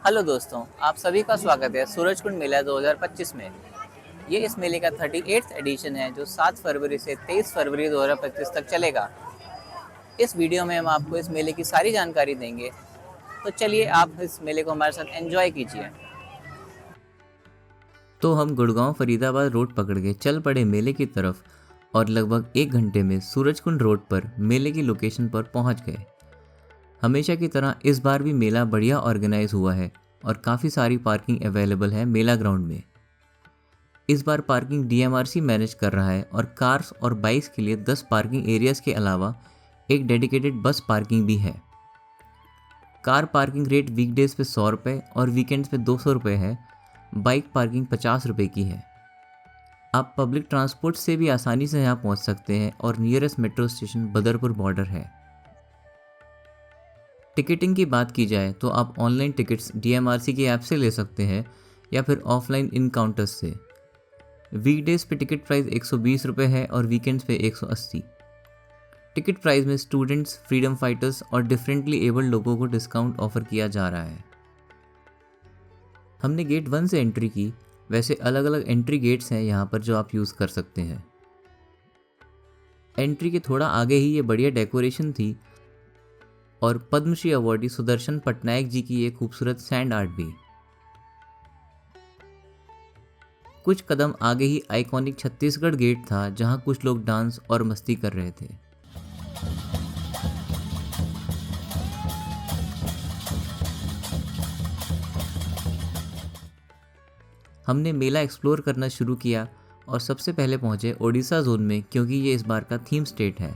Hello दोस्तों, आप सभी का स्वागत है सूरजकुंड मेला 2025 में। ये इस मेले का 38th एडिशन है जो 7 फरवरी से 23 फरवरी 2025 तक चलेगा। इस वीडियो में हम आपको इस मेले की सारी जानकारी देंगे, तो चलिए आप इस मेले को हमारे साथ एंजॉय कीजिए। तो हम गुड़गांव फरीदाबाद रोड पकड़ के चल पड़े मेले की तरफ और लगभग 1 घंटे में सूरजकुंड रोड पर मेले की लोकेशन पर पहुंच गए। हमेशा की तरह इस बार भी मेला बढ़िया ऑर्गेनाइज हुआ है और काफ़ी सारी पार्किंग अवेलेबल है मेला ग्राउंड में। इस बार पार्किंग डीएमआरसी मैनेज कर रहा है और कार्स और बाइक्स के लिए 10 पार्किंग एरियाज के अलावा एक डेडिकेटेड बस पार्किंग भी है। कार पार्किंग रेट वीकडेज पे 100 रुपये और वीकेंड्स पे 200 रुपये है। बाइक पार्किंग 50 रुपये की है। आप पब्लिक ट्रांसपोर्ट से भी आसानी से यहाँ पहुँच सकते हैं और nearest metro station Badarpur border है। टिकटिंग की बात की जाए तो आप ऑनलाइन टिकट्स डीएमआरसी की ऐप से ले सकते हैं या फिर ऑफलाइन इन काउंटर्स से। वीकडेज पे टिकट प्राइस 120 रुपये है और वीकेंड्स पे 180। टिकट प्राइस में स्टूडेंट्स, फ्रीडम फाइटर्स और डिफरेंटली एबल्ड लोगों को डिस्काउंट ऑफर किया जा रहा है। हमने गेट 1 से एंट्री की। वैसे अलग अलग एंट्री गेट्स हैं यहाँ पर जो आप यूज़ कर सकते हैं। एंट्री के थोड़ा आगे ही ये बढ़िया डेकोरेशन थी और पद्मश्री अवॉर्डी सुदर्शन पटनायक जी की ये खूबसूरत सैंड आर्ट भी। कुछ कदम आगे ही आइकॉनिक छत्तीसगढ़ गेट था जहाँ कुछ लोग डांस और मस्ती कर रहे थे। हमने मेला एक्सप्लोर करना शुरू किया और सबसे पहले पहुंचे ओडिशा जोन में, क्योंकि ये इस बार का थीम स्टेट है।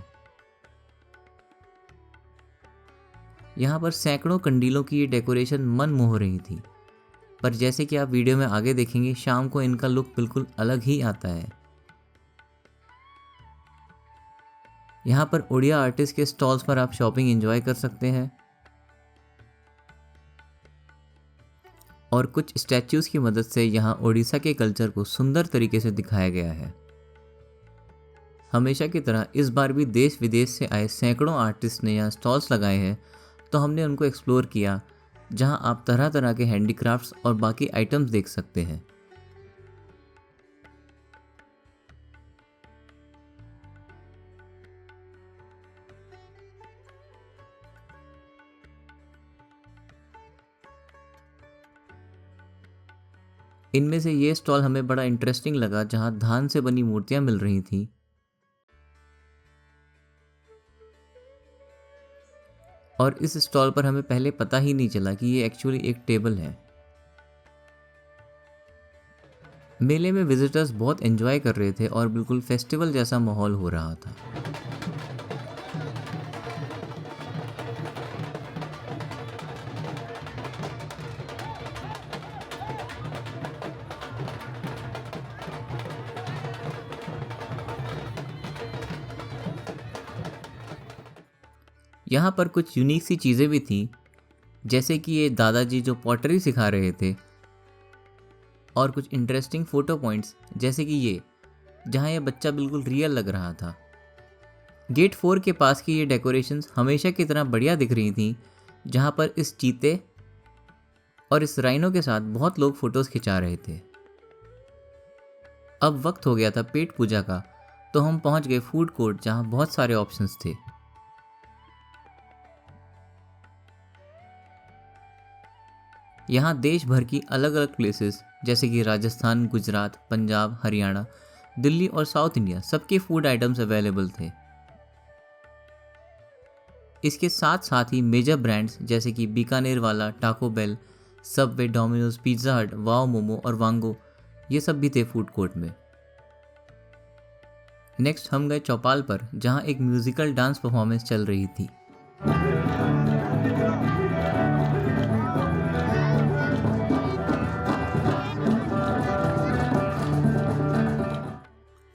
यहाँ पर सैकड़ों कंडीलों की ये डेकोरेशन मन मोह रही थी, पर जैसे कि आप वीडियो में आगे देखेंगे शाम को इनका लुक बिल्कुल अलग ही आता है। यहाँ पर ओडिया आर्टिस्ट के स्टॉल्स पर आप शॉपिंग एंजॉय कर सकते हैं और कुछ स्टैच्यूज की मदद से यहाँ ओडिशा के कल्चर को सुंदर तरीके से दिखाया गया है। हमेशा की तरह इस बार भी देश विदेश से आए सैकड़ों आर्टिस्ट ने यहाँ स्टॉल्स लगाए हैं, तो हमने उनको एक्सप्लोर किया, जहाँ आप तरह तरह के हैंडीक्राफ्ट्स और बाकी आइटम्स देख सकते हैं। इनमें से ये स्टॉल हमें बड़ा इंटरेस्टिंग लगा, जहाँ धान से बनी मूर्तियाँ मिल रही थी और इस स्टॉल पर हमें पहले पता ही नहीं चला कि ये एक्चुअली एक टेबल है। मेले में विजिटर्स बहुत एंजॉय कर रहे थे और बिल्कुल फेस्टिवल जैसा माहौल हो रहा था। यहाँ पर कुछ यूनिक सी चीज़ें भी थीं, जैसे कि ये दादाजी जो पॉटरी सिखा रहे थे और कुछ इंटरेस्टिंग फ़ोटो पॉइंट्स, जैसे कि ये जहाँ ये बच्चा बिल्कुल रियल लग रहा था। गेट 4 के पास की ये डेकोरेशंस हमेशा की तरह बढ़िया दिख रही थी, जहाँ पर इस चीते और इस राइनो के साथ बहुत लोग फ़ोटोज़ खिंचा रहे थे। अब वक्त हो गया था पेट पूजा का, तो हम पहुँच गए फूड कोर्ट, जहाँ बहुत सारे ऑप्शंस थे। यहाँ देश भर की अलग अलग प्लेसेस जैसे कि राजस्थान, गुजरात, पंजाब, हरियाणा, दिल्ली और साउथ इंडिया सबके फूड आइटम्स अवेलेबल थे। इसके साथ साथ ही मेजर ब्रांड्स जैसे कि बीकानेर वाला, Taco Bell, Subway, Domino's, Pizza Hut, Wow Momo और वांगो, ये सब भी थे फूड कोर्ट में। नेक्स्ट हम गए चौपाल पर, जहाँ एक म्यूजिकल डांस परफॉर्मेंस चल रही थी।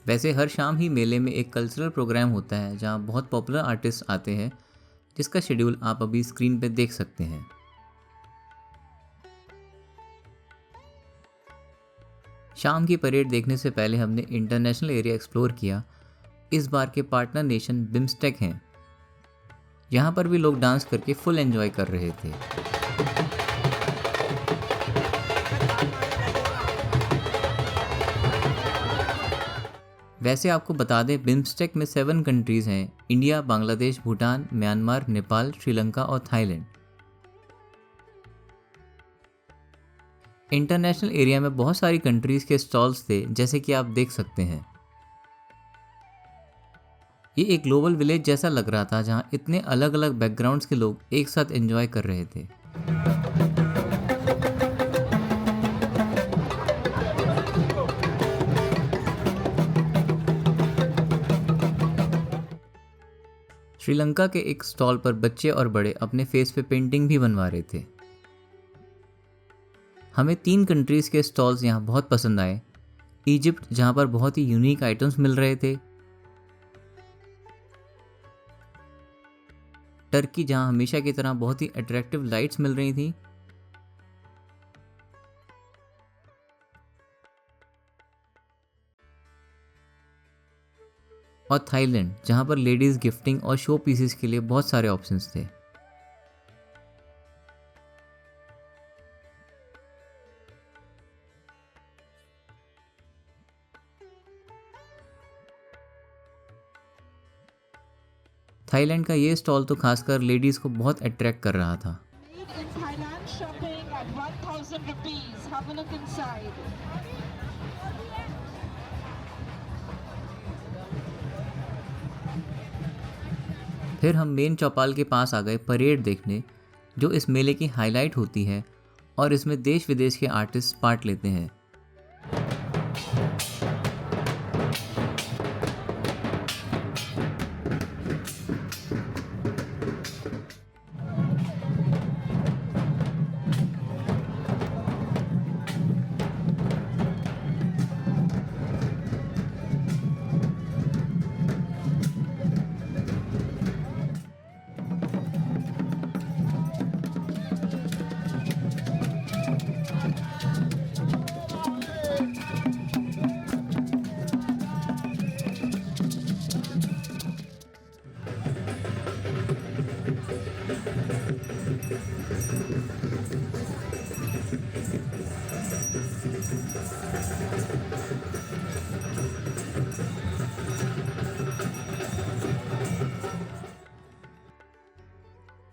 वैसे हर शाम ही मेले में एक कल्चरल प्रोग्राम होता है, जहाँ बहुत पॉपुलर आर्टिस्ट आते हैं, जिसका शेड्यूल आप अभी स्क्रीन पर देख सकते हैं। शाम की परेड देखने से पहले हमने इंटरनेशनल एरिया एक्सप्लोर किया। इस बार के पार्टनर नेशन बिम्स्टेक हैं। यहाँ पर भी लोग डांस करके फुल एंजॉय कर रहे थे। वैसे आपको बता दें, बिम्स्टेक में 7 कंट्रीज़ हैं: इंडिया, बांग्लादेश, भूटान, म्यांमार, नेपाल, श्रीलंका और थाईलैंड। इंटरनेशनल एरिया में बहुत सारी कंट्रीज़ के स्टॉल्स थे, जैसे कि आप देख सकते हैं। ये एक ग्लोबल विलेज जैसा लग रहा था, जहाँ इतने अलग अलग बैकग्राउंड्स के लोग एक साथ एंजॉय कर रहे थे। श्रीलंका के एक स्टॉल पर बच्चे और बड़े अपने फेस पे पेंटिंग भी बनवा रहे थे। हमें 3 कंट्रीज़ के स्टॉल्स यहाँ बहुत पसंद आए। इजिप्ट, जहाँ पर बहुत ही यूनिक आइटम्स मिल रहे थे। टर्की, जहाँ हमेशा की तरह बहुत ही अट्रैक्टिव लाइट्स मिल रही थी। और थाईलैंड, जहाँ पर लेडीज़ गिफ्टिंग और शो पीसेस के लिए बहुत सारे ऑप्शंस थे। थाईलैंड का ये स्टॉल तो खासकर लेडीज़ को बहुत अट्रैक्ट कर रहा था। In Thailand, shopping at 1,000 rupees. Have a look inside. फिर हम मेन चौपाल के पास आ गए परेड देखने, जो इस मेले की हाईलाइट होती है और इसमें देश विदेश के आर्टिस्ट पार्ट लेते हैं।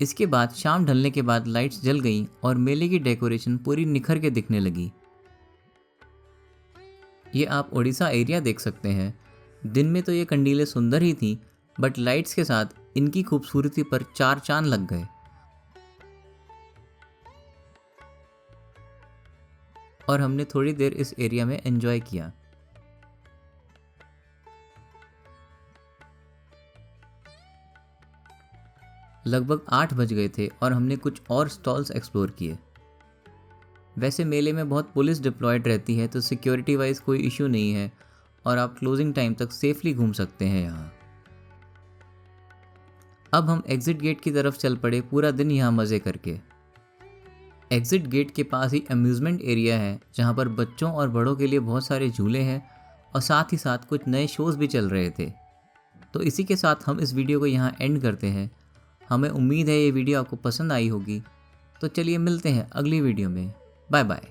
इसके बाद शाम ढलने के बाद लाइट्स जल गईं और मेले की डेकोरेशन पूरी निखर के दिखने लगी। ये आप ओडिशा एरिया देख सकते हैं। दिन में तो ये कंडीलें सुंदर ही थीं, बट लाइट्स के साथ इनकी खूबसूरती पर 4 चांद लग गए। और हमने थोड़ी देर इस एरिया में एंजॉय किया। लगभग 8 बज गए थे और हमने कुछ और स्टॉल्स एक्सप्लोर किए। वैसे मेले में बहुत पुलिस डिप्लॉयड रहती है, तो सिक्योरिटी वाइज कोई इशू नहीं है और आप क्लोजिंग टाइम तक सेफली घूम सकते हैं यहाँ। अब हम एग्जिट गेट की तरफ चल पड़े, पूरा दिन यहाँ मज़े करके। एग्जिट गेट के पास ही अम्यूज़मेंट एरिया है, जहाँ पर बच्चों और बड़ों के लिए बहुत सारे झूले हैं और साथ ही साथ कुछ नए शोज़ भी चल रहे थे। तो इसी के साथ हम इस वीडियो को यहाँ एंड करते हैं। हमें उम्मीद है ये वीडियो आपको पसंद आई होगी। तो चलिए मिलते हैं अगली वीडियो में। Bye bye.